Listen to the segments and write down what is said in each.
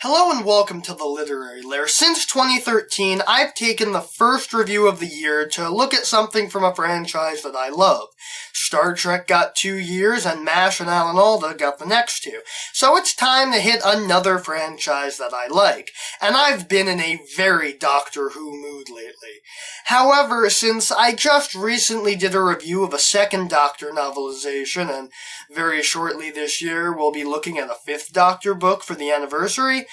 Hello and welcome to the Literary Lair. Since 2013, I've taken the first review of the year to look at something from a franchise that I love. Star Trek got 2 years, and MASH and Alan Alda got the next 2. So it's time to hit another franchise that I like, and I've been in a very Doctor Who mood lately. However, since I just recently did a review of a second Doctor novelization, and very shortly this year we'll be looking at a 5th Doctor book for the anniversary,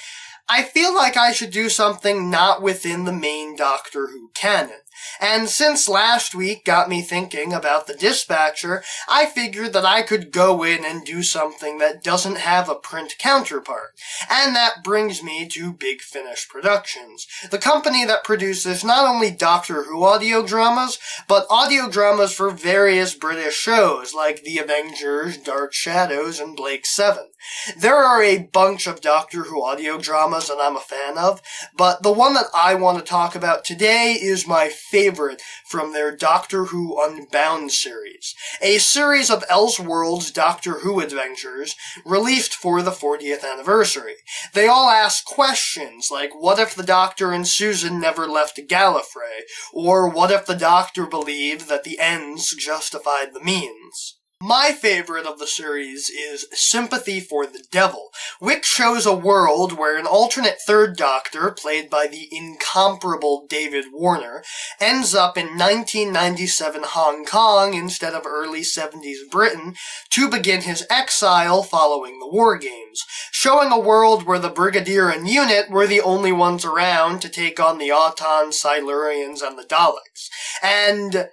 I feel like I should do something not within the main Doctor Who canon. And since last week got me thinking about the Dispatcher, I figured that I could go in and do something that doesn't have a print counterpart. And that brings me to Big Finish Productions, the company that produces not only Doctor Who audio dramas, but audio dramas for various British shows like The Avengers, Dark Shadows, and Blake 7. There are a bunch of Doctor Who audio dramas that I'm a fan of, but the one that I want to talk about today is my favorite from their Doctor Who Unbound series, a series of Elseworlds Doctor Who adventures released for the 40th anniversary. They all ask questions like, what if the Doctor and Susan never left Gallifrey? Or what if the Doctor believed that the ends justified the means? My favorite of the series is Sympathy for the Devil, which shows a world where an alternate Third Doctor, played by the incomparable David Warner, ends up in 1997 Hong Kong instead of early 70s Britain to begin his exile following the War Games, showing a world where the Brigadier and unit were the only ones around to take on the Autons, Silurians, and the Daleks. And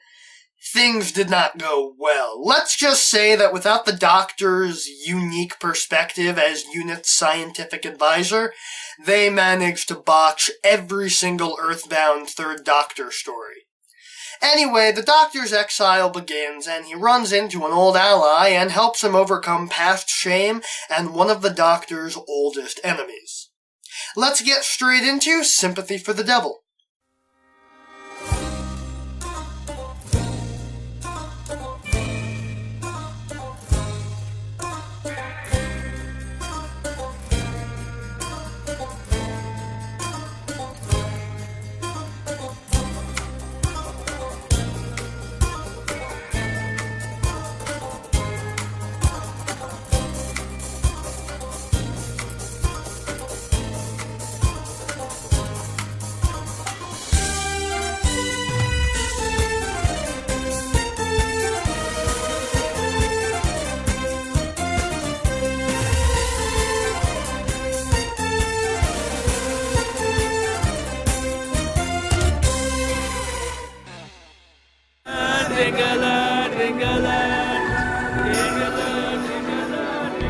things did not go well. Let's just say that without the Doctor's unique perspective as UNIT's scientific advisor, they managed to botch every single Earthbound Third Doctor story. Anyway, the Doctor's exile begins, and he runs into an old ally and helps him overcome past shame and one of the Doctor's oldest enemies. Let's get straight into Sympathy for the Devil.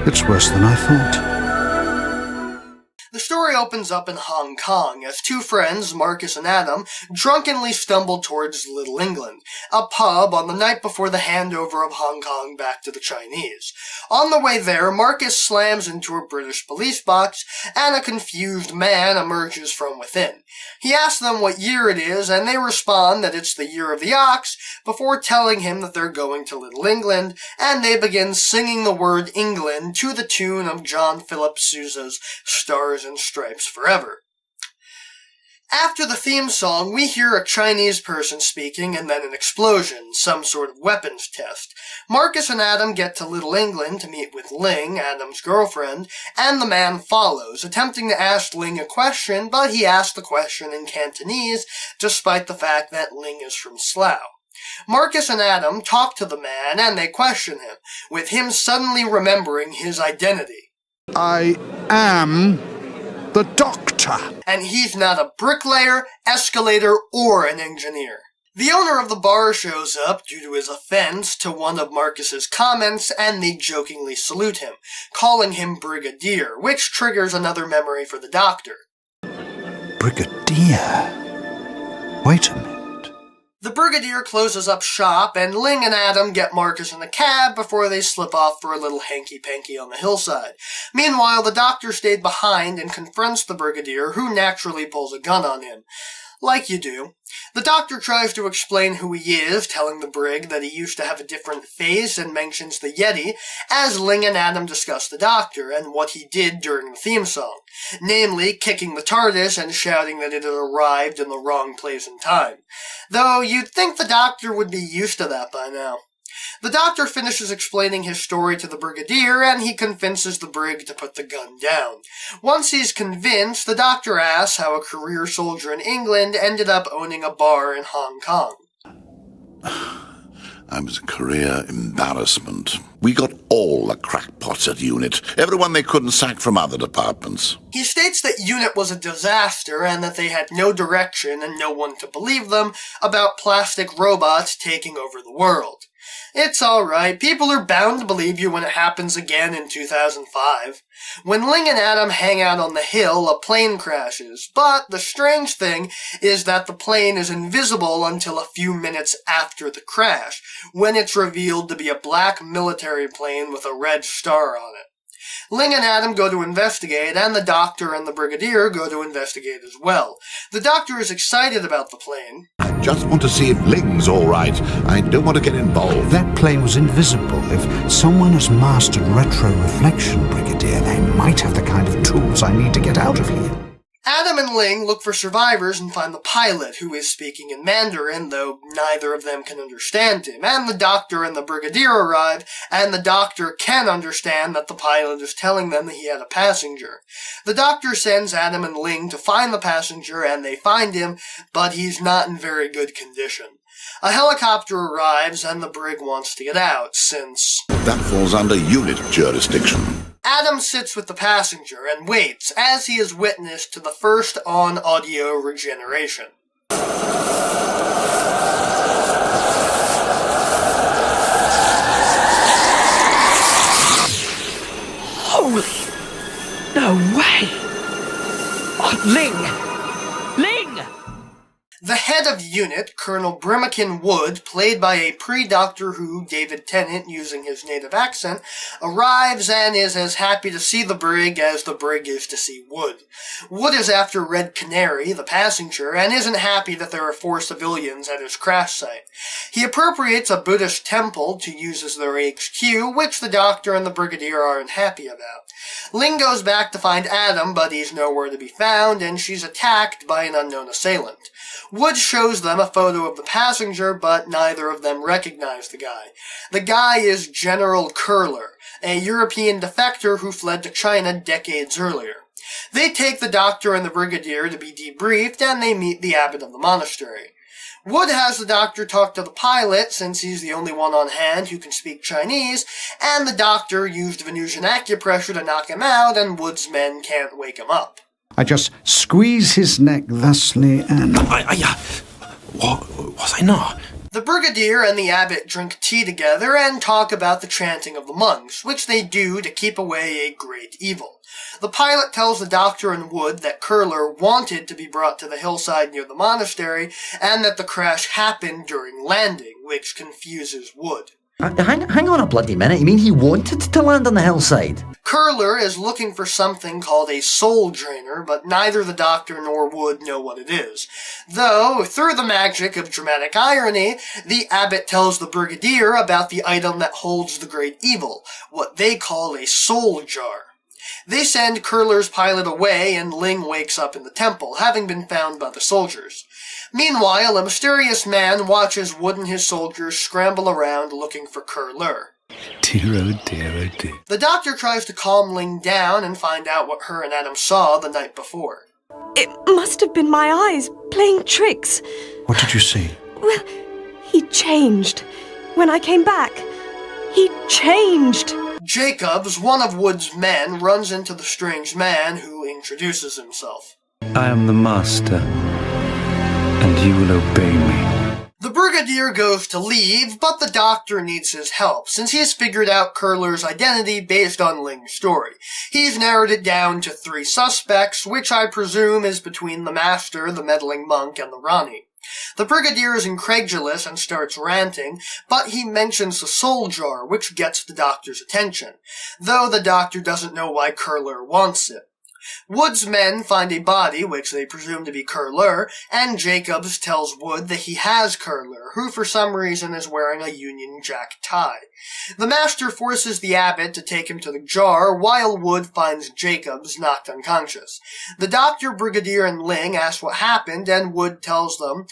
It's worse than I thought. The story opens up in Hong Kong as two friends, Marcus and Adam, drunkenly stumble towards Little England, a pub on the night before the handover of Hong Kong back to the Chinese. On the way there, Marcus slams into a British police box, and a confused man emerges from within. He asks them what year it is, and they respond that it's the year of the ox, before telling him that they're going to Little England, and they begin singing the word England to the tune of John Philip Sousa's Stars and Stripes Forever. After the theme song, we hear a Chinese person speaking and then an explosion, some sort of weapons test. Marcus and Adam get to Little England to meet with Ling, Adam's girlfriend, and the man follows, attempting to ask Ling a question, but he asks the question in Cantonese, despite the fact that Ling is from Slough. Marcus and Adam talk to the man and they question him, with him suddenly remembering his identity. I am the Doctor. And he's not a bricklayer, escalator, or an engineer. The owner of the bar shows up due to his offense to one of Marcus's comments, and they jokingly salute him, calling him Brigadier, which triggers another memory for the Doctor. Brigadier? Wait a minute. The Brigadier closes up shop, and Ling and Adam get Marcus in a cab before they slip off for a little hanky-panky on the hillside. Meanwhile, the Doctor stayed behind and confronts the Brigadier, who naturally pulls a gun on him. Like you do. The doctor tries to explain who he is, telling the brig that he used to have a different face, and mentions the Yeti, as Ling and Adam discuss the doctor and what he did during the theme song, namely kicking the TARDIS and shouting that it had arrived in the wrong place and time. Though you'd think the doctor would be used to that by now. The doctor finishes explaining his story to the Brigadier, and he convinces the brig to put the gun down. Once he's convinced, the doctor asks how a career soldier in England ended up owning a bar in Hong Kong. I was a career embarrassment. We got all the crackpots at UNIT, everyone they couldn't sack from other departments. He states that UNIT was a disaster and that they had no direction and no one to believe them about plastic robots taking over the world. It's alright, people are bound to believe you when it happens again in 2005. When Ling and Adam hang out on the hill, a plane crashes, but the strange thing is that the plane is invisible until a few minutes after the crash, when it's revealed to be a black military plane with a red star on it. Ling and Adam go to investigate, and the doctor and the Brigadier go to investigate as well. The doctor is excited about the plane. I just want to see if Ling's all right. I don't want to get involved. That plane was invisible. If someone has mastered retroreflection, Brigadier, they might have the kind of tools I need to get out of here. Adam and Ling look for survivors and find the pilot, who is speaking in Mandarin, though neither of them can understand him, and the doctor and the Brigadier arrive, and the doctor can understand that the pilot is telling them that he had a passenger. The doctor sends Adam and Ling to find the passenger, and they find him, but he's not in very good condition. A helicopter arrives, and the brig wants to get out, since That falls under UNIT jurisdiction. Adam sits with the passenger and waits as he is witness to the first on-audio regeneration. Holy... no way! Oh, Ling! Ling! The head of UNIT, Colonel Brimmakin Wood, played by a pre-Doctor Who David Tennant using his native accent, arrives and is as happy to see the brig as the brig is to see Wood. Wood is after Red Canary, the passenger, and isn't happy that there are 4 civilians at his crash site. He appropriates a Buddhist temple to use as their HQ, which the Doctor and the Brigadier are unhappy about. Ling goes back to find Adam, but he's nowhere to be found, and she's attacked by an unknown assailant. Wood shows them a photo of the passenger, but neither of them recognize the guy. The guy is General Curler, a European defector who fled to China decades earlier. They take the Doctor and the Brigadier to be debriefed, and they meet the abbot of the monastery. Wood has the Doctor talk to the pilot, since he's the only one on hand who can speak Chinese, and the Doctor used Venusian acupressure to knock him out, and Wood's men can't wake him up. I just squeeze his neck thusly and... Was I not? The Brigadier and the abbot drink tea together and talk about the chanting of the monks, which they do to keep away a great evil. The pilot tells the Doctor and Wood that Curler wanted to be brought to the hillside near the monastery, and that the crash happened during landing, which confuses Wood. Hang on a bloody minute, you mean he wanted to land on the hillside? Curler is looking for something called a soul drainer, but neither the Doctor nor Wood know what it is. Though, through the magic of dramatic irony, the abbot tells the Brigadier about the item that holds the great evil, what they call a soul jar. They send Curler's pilot away, and Ling wakes up in the temple, having been found by the soldiers. Meanwhile, a mysterious man watches Wood and his soldiers scramble around looking for Curler. Dear, oh dear, oh dear. The Doctor tries to calm Ling down and find out what her and Adam saw the night before. It must have been my eyes playing tricks. What did you see? Well, he changed. When I came back, he changed. Jacobs, one of Wood's men, runs into the strange man, who introduces himself. I am the master, and you will obey me. The Brigadier goes to leave, but the Doctor needs his help, since he has figured out Curler's identity based on Ling's story. He's narrowed it down to 3 suspects, which I presume is between the Master, the meddling monk, and the Rani. The Brigadier is incredulous and starts ranting, but he mentions the soul jar, which gets the Doctor's attention, though the Doctor doesn't know why Curler wants it. Wood's men find a body, which they presume to be Lair, and Jacobs tells Wood that he has Lair, who for some reason is wearing a Union Jack tie. The Master forces the abbot to take him to the jar, while Wood finds Jacobs knocked unconscious. The Doctor, Brigadier, and Ling ask what happened, and Wood tells them,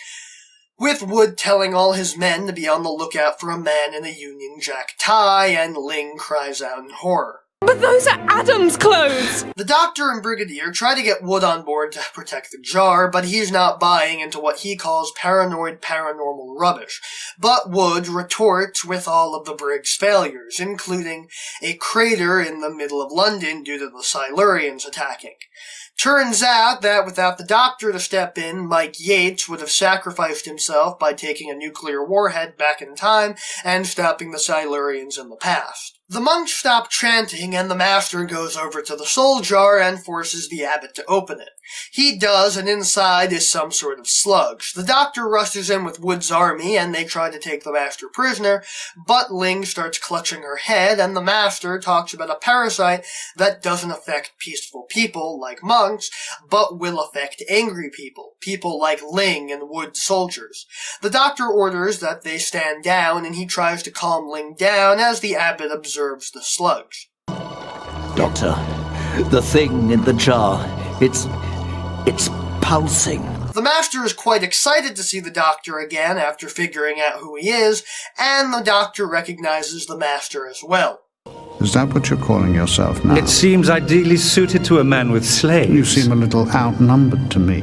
with Wood telling all his men to be on the lookout for a man in a Union Jack tie, and Ling cries out in horror. But those are Adam's clothes! The Doctor and Brigadier try to get Wood on board to protect the jar, but he's not buying into what he calls paranoid paranormal rubbish. But Wood retorts with all of the Brig's failures, including a crater in the middle of London due to the Silurians attacking. Turns out that without the Doctor to step in, Mike Yates would have sacrificed himself by taking a nuclear warhead back in time and stopping the Silurians in the past. The monks stop chanting and the Master goes over to the soul jar and forces the abbot to open it. He does, and inside is some sort of slugs. The Doctor rushes in with Wood's army and they try to take the Master prisoner, but Ling starts clutching her head and the Master talks about a parasite that doesn't affect peaceful people like monks, but will affect angry people like Ling and Wood soldiers. The Doctor orders that they stand down and he tries to calm Ling down as the abbot observes the slugs. Doctor, the thing in the jar, it's pulsing. The Master is quite excited to see the Doctor again after figuring out who he is, and the Doctor recognizes the Master as well. Is that what you're calling yourself now? It seems ideally suited to a man with slaves. You seem a little outnumbered to me.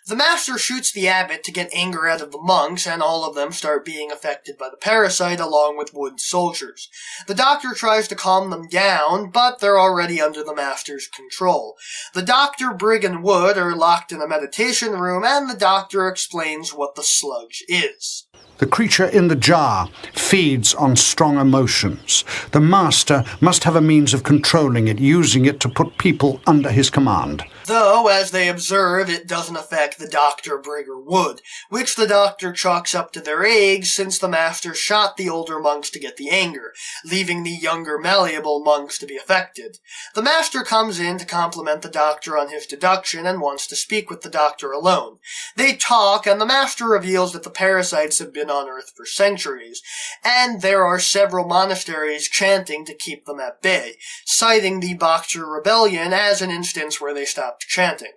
The Master shoots the abbot to get anger out of the monks, and all of them start being affected by the parasite along with Wood's soldiers. The Doctor tries to calm them down, but they're already under the Master's control. The Doctor, Brig, and Wood are locked in a meditation room, and the Doctor explains what the sludge is. The creature in the jar feeds on strong emotions. The Master must have a means of controlling it, using it to put people under his command. Though, as they observe, it doesn't affect the Doctor, Brig, or Wood, which the Doctor chalks up to their age since the Master shot the older monks to get the anger, leaving the younger, malleable monks to be affected. The Master comes in to compliment the Doctor on his deduction and wants to speak with the Doctor alone. They talk, and the Master reveals that the parasites have been on Earth for centuries, and there are several monasteries chanting to keep them at bay, citing the Boxer Rebellion as an instance where they stopped chanting.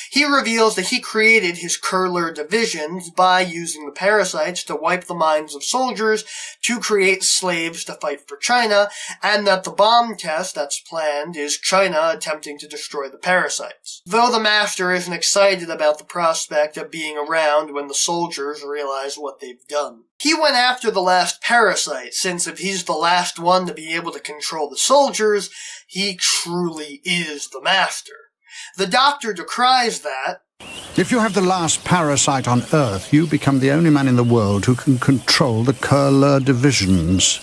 He reveals that he created his Lair divisions by using the parasites to wipe the minds of soldiers to create slaves to fight for China, and that the bomb test that's planned is China attempting to destroy the parasites. Though the Master isn't excited about the prospect of being around when the soldiers realize what they've done. He went after the last parasite, since if he's the last one to be able to control the soldiers, he truly is the Master. The Doctor decries that, If you have the last parasite on Earth, you become the only man in the world who can control the Lair divisions.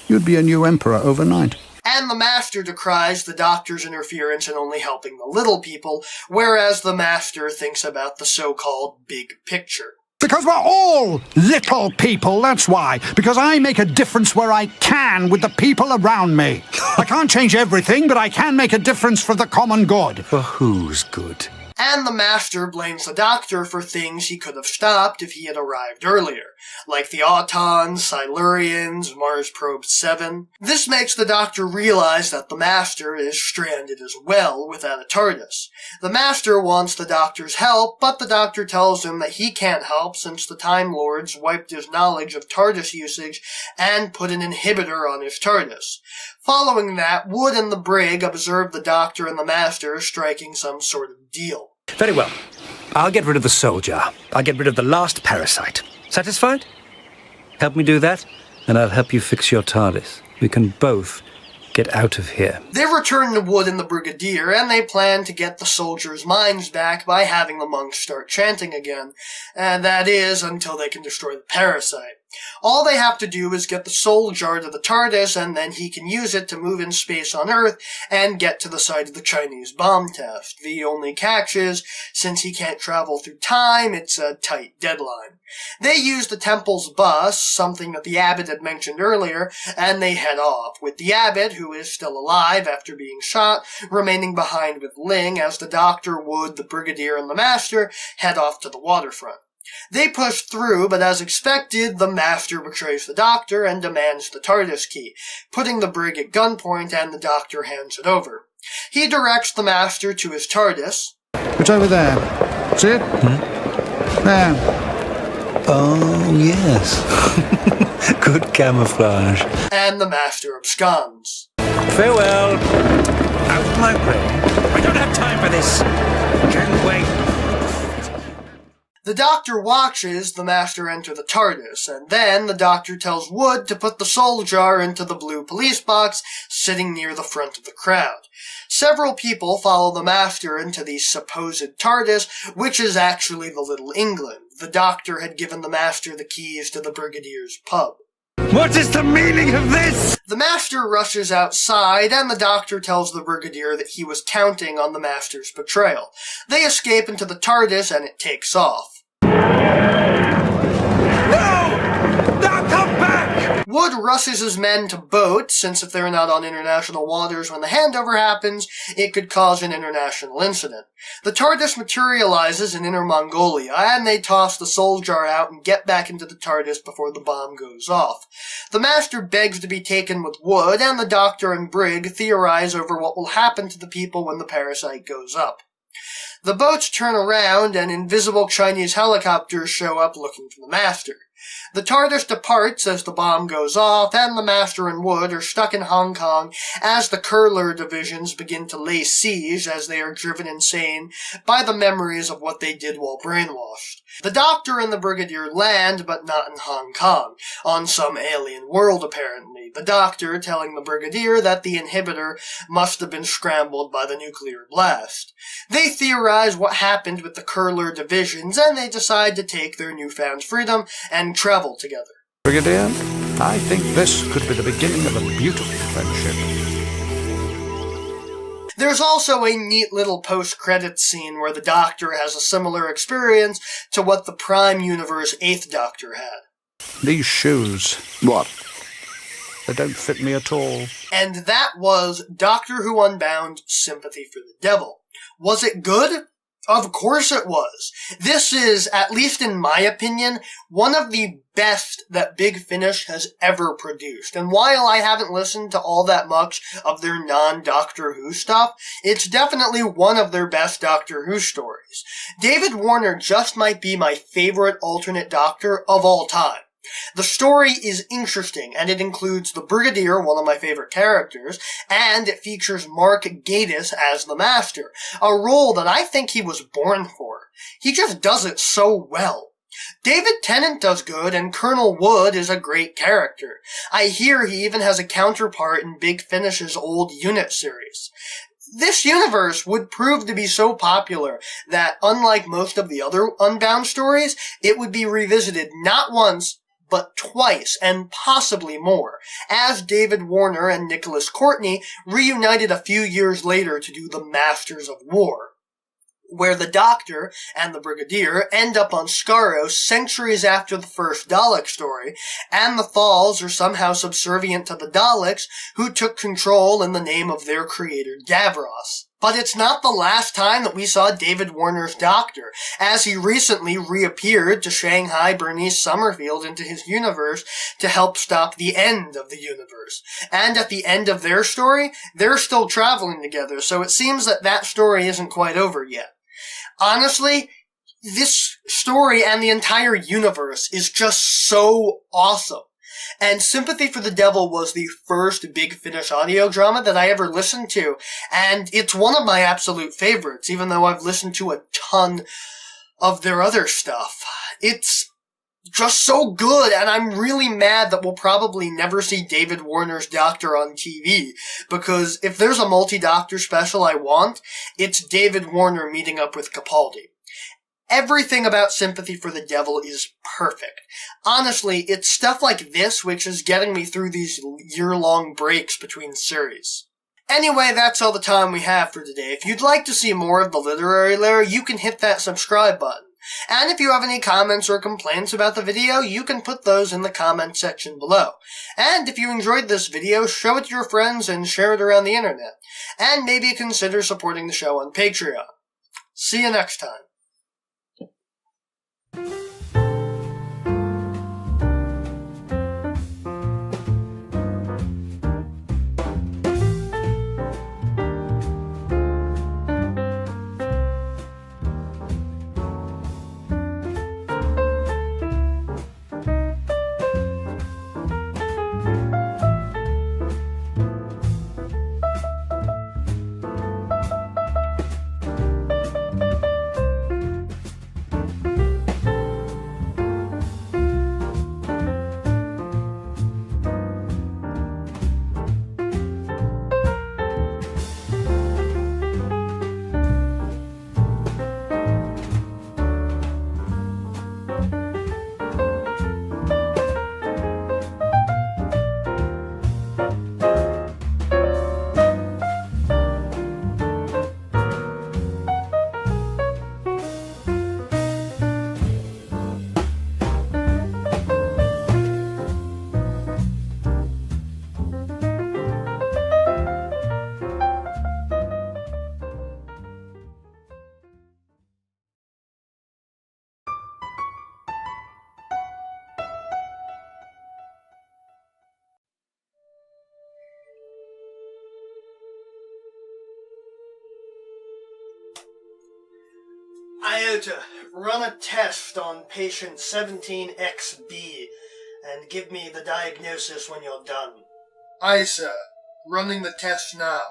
You'd be a new emperor overnight. And the Master decries the Doctor's interference in only helping the little people, whereas the Master thinks about the so-called big picture. Because we're all little people, that's why. Because I make a difference where I can with the people around me. I can't change everything, but I can make a difference for the common good. For whose good? And the Master blames the Doctor for things he could have stopped if he had arrived earlier, like the Autons, Silurians, Mars Probe 7. This makes the Doctor realize that the Master is stranded as well without a TARDIS. The Master wants the Doctor's help, but the Doctor tells him that he can't help since the Time Lords wiped his knowledge of TARDIS usage and put an inhibitor on his TARDIS. Following that, Wood and the Brig observe the Doctor and the Master striking some sort of deal. Very well. I'll get rid of the soldier. I'll get rid of the last parasite. Satisfied? Help me do that, and I'll help you fix your TARDIS. We can both get out of here. They return to Wood and the Brigadier, and they plan to get the soldiers' minds back by having the monks start chanting again, and that is until they can destroy the parasite. All they have to do is get the soul jar to the TARDIS, and then he can use it to move in space on Earth and get to the site of the Chinese bomb test. The only catch is, since he can't travel through time, it's a tight deadline. They use the temple's bus, something that the abbot had mentioned earlier, and they head off, with the abbot, who is still alive after being shot, remaining behind with Ling as the Doctor, Wood, the Brigadier, and the Master head off to the waterfront. They push through, but as expected, the Master betrays the Doctor and demands the TARDIS key, putting the brig at gunpoint, and the Doctor hands it over. He directs the Master to his TARDIS. It's over there. See it? There. Oh, yes. Good camouflage. And the Master absconds. Farewell. Out of my way. I don't have time for this. Can't wait. The Doctor watches the Master enter the TARDIS, and then the Doctor tells Wood to put the soul jar into the blue police box sitting near the front of the crowd. Several people follow the Master into the supposed TARDIS, which is actually the Little England. The Doctor had given the Master the keys to the Brigadier's pub. What is the meaning of this? The Master rushes outside, and the Doctor tells the Brigadier that he was counting on the Master's betrayal. They escape into the TARDIS, and it takes off. Wood rushes his men to boats, since if they're not on international waters when the handover happens, it could cause an international incident. The TARDIS materializes in Inner Mongolia, and they toss the soul jar out and get back into the TARDIS before the bomb goes off. The Master begs to be taken with Wood, and the Doctor and Brig theorize over what will happen to the people when the parasite goes up. The boats turn around, and invisible Chinese helicopters show up looking for the Master. The TARDIS departs as the bomb goes off, and the Master and Wood are stuck in Hong Kong as the Curler divisions begin to lay siege as they are driven insane by the memories of what they did while brainwashed. The Doctor and the Brigadier land, but not in Hong Kong, on some alien world apparently, the Doctor telling the Brigadier that the inhibitor must have been scrambled by the nuclear blast. They theorize what happened with the Curler divisions, and they decide to take their newfound freedom and travel together. Brigadier, I think this could be the beginning of a beautiful friendship. There's also a neat little post-credits scene where the Doctor has a similar experience to what the Prime Universe 8th Doctor had. These shoes, What? they don't fit me at all. And that was Doctor Who Unbound, Sympathy for the Devil. Was it good? Of course it was. This is, at least in my opinion, one of the best that Big Finish has ever produced. And while I haven't listened to all that much of their non-Doctor Who stuff, it's definitely one of their best Doctor Who stories. David Warner just might be my favorite alternate Doctor of all time. The story is interesting, and it includes the Brigadier, one of my favorite characters, and it features Mark Gatiss as the Master, a role that I think he was born for. He just does it so well. David Tennant does good, and Colonel Wood is a great character. I hear he even has a counterpart in Big Finish's old Unit series. This universe would prove to be so popular that, unlike most of the other Unbound stories, it would be revisited not once, but twice, and possibly more, as David Warner and Nicholas Courtney reunited a few years later to do The Masters of War, where the Doctor and the Brigadier end up on Skaro centuries after the first Dalek story, and the Thals are somehow subservient to the Daleks, who took control in the name of their creator Davros. But it's not the last time that we saw David Warner's Doctor, as he recently reappeared to Shanghai Bernice Summerfield into his universe to help stop the end of the universe. And at the end of their story, they're still traveling together, so it seems that that story isn't quite over yet. Honestly, this story and the entire universe is just so awesome. And Sympathy for the Devil was the first Big Finish audio drama that I ever listened to, and it's one of my absolute favorites, even though I've listened to a ton of their other stuff. It's just so good, and I'm really mad that we'll probably never see David Warner's Doctor on TV, because if there's a multi-Doctor special I want, it's David Warner meeting up with Capaldi. Everything about Sympathy for the Devil is perfect. Honestly, it's stuff like this which is getting me through these year-long breaks between series. Anyway, that's all the time we have for today. If you'd like to see more of the Literary Lair, you can hit that subscribe button. And if you have any comments or complaints about the video, you can put those in the comment section below. And if you enjoyed this video, show it to your friends and share it around the internet. And maybe consider supporting the show on Patreon. See you next time. Iota, run a test on patient 17XB and give me the diagnosis when you're done. Aye, sir. Running the test now.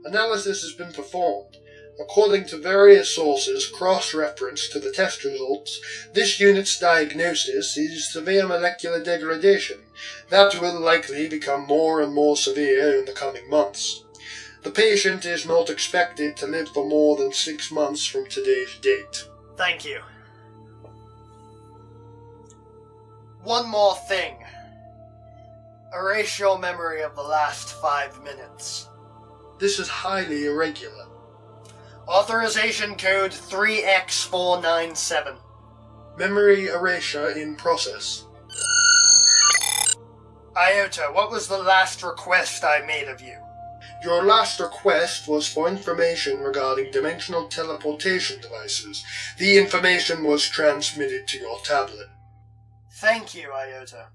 Analysis has been performed. According to various sources cross-referenced to the test results, this unit's diagnosis is severe molecular degradation. That will likely become more and more severe in the coming months. The patient is not expected to live for more than 6 months from today's date. Thank you. One more thing. Erase your memory of the last 5 minutes. This is highly irregular. Authorization code 3X497. Memory erasure in process. Iota, what was the last request I made of you? Your last request was for information regarding dimensional teleportation devices. The information was transmitted to your tablet. Thank you, Iota.